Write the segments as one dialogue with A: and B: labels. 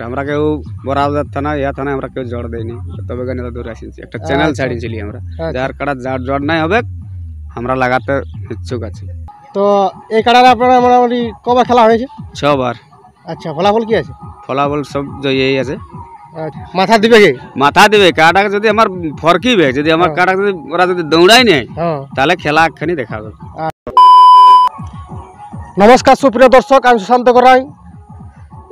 A: আমরা কেউ বরাবর থানা থানা আমরা কেউ জড় দেয়নি, তবে গানে দূরে আসিছি একটা চ্যানেল ছাড়িয়েছিলি আমরা, যার কাটা যার জড় নাই হবে আমরা লাগাতে ইচ্ছুক আছি।
B: তো এই কাড়াটা আপনারা মোটামুটি কবার খেলা হয়েছে?
A: 6 বার।
B: আচ্ছা, ফলাফল কি আছে?
A: ফলাফল সব জয়ই আছে।
B: মাথা দিবে কি?
A: মাথা দিবে কাটাকে যদি আমার ফরকিবে, যদি আমার কাটাকে যদি ওরা যদি দৌড়াই নেয় তাহলে খেলা একখানি দেখাবে।
B: নমস্কার সুপ্রিয় দর্শক, আমি সুশান্ত গড়াই।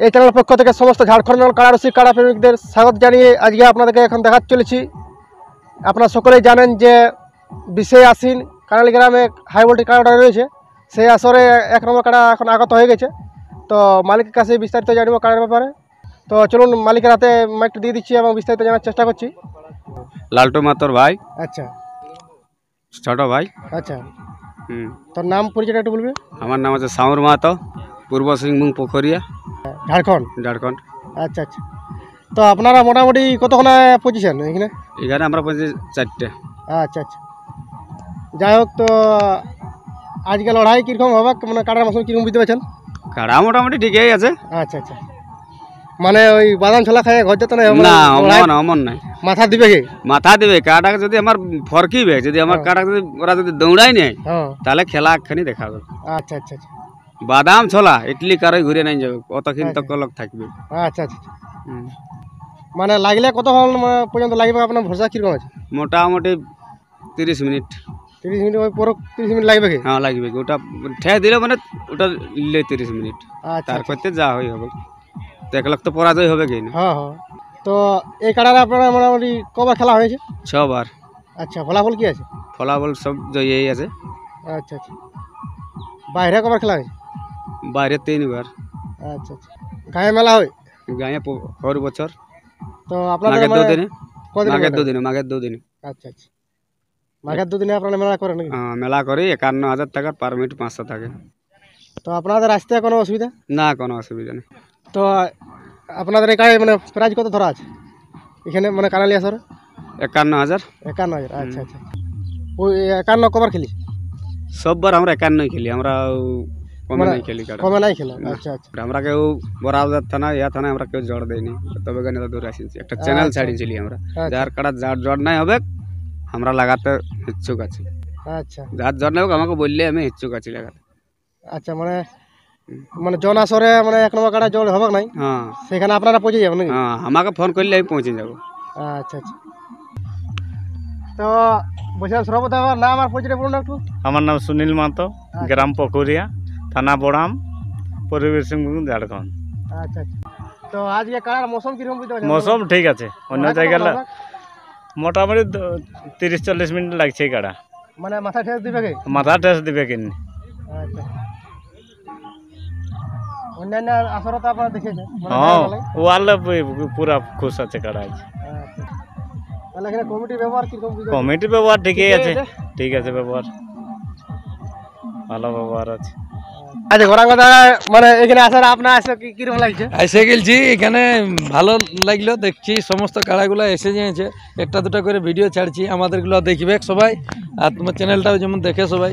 B: এই চ্যানেলের পক্ষ থেকে সমস্ত ঝাড়খণ্ড কাড়া রসিক কাড়া প্রেমিকদের স্বাগত জানিয়ে আজকে আপনাদেরকে এখন দেখাতে চলেছি। আপনারা সকলেই জানেন যে 20 আশ্বিন কানালি গ্রামে হাই ভোল্টেজ কাড়াটা রয়েছে, সেই আসরে 1 নম্বর কাড়া এখন আগত হয়ে গেছে। তো মালিকের কাছে বিস্তারিত জানবো কাড়ার ব্যাপারে। তো চলুন মালিকের হাতে মাইকটা দিয়ে দিচ্ছি এবং বিস্তারিত জানার চেষ্টা করছি।
A: লালটু মাতর ভাই।
B: আচ্ছা,
A: ছোট ভাই।
B: আচ্ছা, তোর নাম পরিচয়টা একটু বলবে?
A: আমার নাম আছে সাউর মাহাতো, পূর্ব সিংভূম পোখরিয়া,
B: ঝাড়খণ্ড।
A: ঝাড়খণ্ড।
B: আচ্ছা আচ্ছা, তো আপনারা মোটামুটি কতক্ষণে পৌঁছেছেন এখানে?
A: এখানে আমরা পৌঁছেছি 4টে।
B: আচ্ছা আচ্ছা, যাই হোক, তো আজকে লড়াই কীরকম হবে, মানে কাটার মৌসুম কীরকম বুঝতে পারছেন?
A: কাড়া মোটামুটি ঠিকই আছে।
B: আচ্ছা আচ্ছা, মানে ওই বাদাম ছোলা খায় ঘর যেত না?
A: অমন নাই।
B: মাথা দিবে কি?
A: মাথা দিবে কাটাকে যদি আমার ফরকিবে, যদি আমার কাটাকে যদি ওরা যদি দৌড়াই নেয় তাহলে খেলা একখানি দেখাবে।
B: আচ্ছা আচ্ছা আচ্ছা,
A: বাদাম ছোলা ইডলি কারোই ঘুরে নাই যাবে, অতক্ষণ তক লোক থাকবে।
B: আচ্ছা আচ্ছা, মানে লাগলে কতক্ষণ পর্যন্ত লাগবে আপনার ভরসা কীরকম আছে?
A: মোটামুটি 30 মিনিট।
B: 30 মিনিট? ওই পুরো 30 মিনিট লাগবে কি?
A: হ্যাঁ লাগবে, ওটা ঠেয়ে দিলে মানে ওটা নিলে 30 মিনিট।
B: আচ্ছা,
A: তার করতে যা হয়ে হবে, তো 1 লাখ তো পরাজয় হবে কি না।
B: হ্যাঁ হ্যাঁ, তো এই কাড়াটা আপনারা মোটামুটি কবার খেলা হয়েছে?
A: 6 বার।
B: আচ্ছা, ফলাফল কি আছে?
A: ফলাফল সব জয়ই আছে।
B: আচ্ছা আচ্ছা, বাইরে কবার খেলা হয়েছে?
A: বাইরে 3 বার।
B: আচ্ছা আচ্ছা, গায়ে মেলা হয়?
A: গায়ে হর বছর।
B: তো আপনাদের
A: মাঘের 2 দিনে।
B: মাঘের 2 দিনে। আচ্ছা আচ্ছা, মাঘের 2 দিনে আপনারা মেলা করেন নাকি?
A: হ্যাঁ, মেলা করি। 51,000 টাকার পারমিট 500 থাকে।
B: তো আপনাদের আসতে কোনো অসুবিধা?
A: না, কোনো অসুবিধা নেই।
B: তো আপনাদের এখানে মানে প্রাইজ কত ধরা আছে এখানে, মানে কানালি আসরে?
A: 51,000।
B: 51,000। আচ্ছা আচ্ছা, ওই 51 কবার খেলি?
A: সববার আমরা 51 খেলি, আমরা কমে নাই খেলি।
B: কমে নাই খেলা? আচ্ছা আচ্ছা,
A: আমরা কেউ বরাবর থানা থানা আমরা কেউ জড় দেয়নি, তবে গানে দূরে আসিছি একটা চ্যানেল ছাড়িয়েছিলি আমরা, যার কাটা যার জড় নাই হবে আমরা লাগাতে ইচ্ছুক আছি।
B: আচ্ছা,
A: যার জড় নাই হোক আমাকে বললে আমি ইচ্ছুক আছি লাগাতে।
B: আচ্ছা, মানে জন আসরে মানে 1 নম্বর কাটা জল হবে নাই?
A: হ্যাঁ,
B: সেখানে আপনারা পৌঁছে যাবেন নাকি?
A: হ্যাঁ, আমাকে ফোন করলে আমি পৌঁছে যাবো।
B: আচ্ছা আচ্ছা, তো বলছিলাম সর্বদা আমার নাম আর পরিচয় বলুন একটু।
C: আমার নাম সুনীল মাহাতো, গ্রাম পোখরিয়া, থানা বড়াম, পূর্ব সিংভূম, ঝাড়খণ্ড।
B: আচ্ছা আচ্ছা, তো আজকে কাড়ার মৌসুম কিরকম বুঝতে পারছেন?
C: মৌসুম ঠিক আছে, অন্য জায়গায় মোটামুটি 30-40 মিনিট লাগছে এই কাড়া।
B: মানে মাথা ঠেস দিবে কি?
C: মাথা টেস দিবে কিনি।
B: আচ্ছা, অন্যান্য আসরে তো আপনারা দেখেছেন?
C: হ্যাঁ, ওয়ালে পুরা খুশ আছে কাড়া।
B: আচ্ছা, তাহলে এখানে কমিটির ব্যবহার কিরকম?
C: কমিটির ব্যবহার ঠিকই আছে, ঠিক আছে ব্যবহার, ভালো ব্যবহার আছে।
B: আচ্ছা, ঘোরাঙ্গা মানে এখানে আসার আপনার আসলে কিরকম লাগছে?
D: এসে গেছি, এখানে ভালো লাগলো। দেখছি সমস্ত কাড়াগুলো এসে যাচ্ছে, একটা দুটা করে ভিডিও ছাড়ছি, আমাদেরগুলো দেখবে সবাই। আর তোমার চ্যানেলটাও যেমন দেখে সবাই,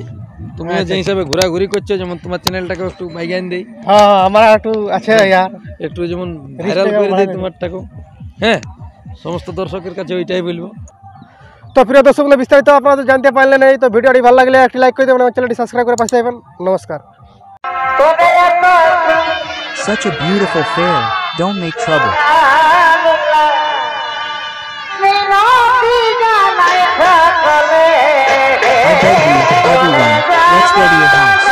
D: তুমি যে হিসাবে ঘোরাঘুরি করছো, যেমন তোমার চ্যানেলটাকে একটু বাইগান দিই।
B: হ্যাঁ, আমার একটু আছে ইয়ার,
D: একটু যেমন ভাইরাল করে দিই তোমারটাকেও। হ্যাঁ, সমস্ত দর্শকের কাছে ওইটাই বলবো।
B: তো প্রিয় দর্শকগুলো, বিস্তারিত আপনারা তো জানতে পারলেন। এই তো ভিডিওটি ভালো লাগলে একটি লাইক করে দেবেন, আমার চ্যানেলটি সাবস্ক্রাইব করে পাশে থাকবেন। নমস্কার।
E: Such a beautiful fair, don't make trouble. I beg you, everyone, let's go to your house.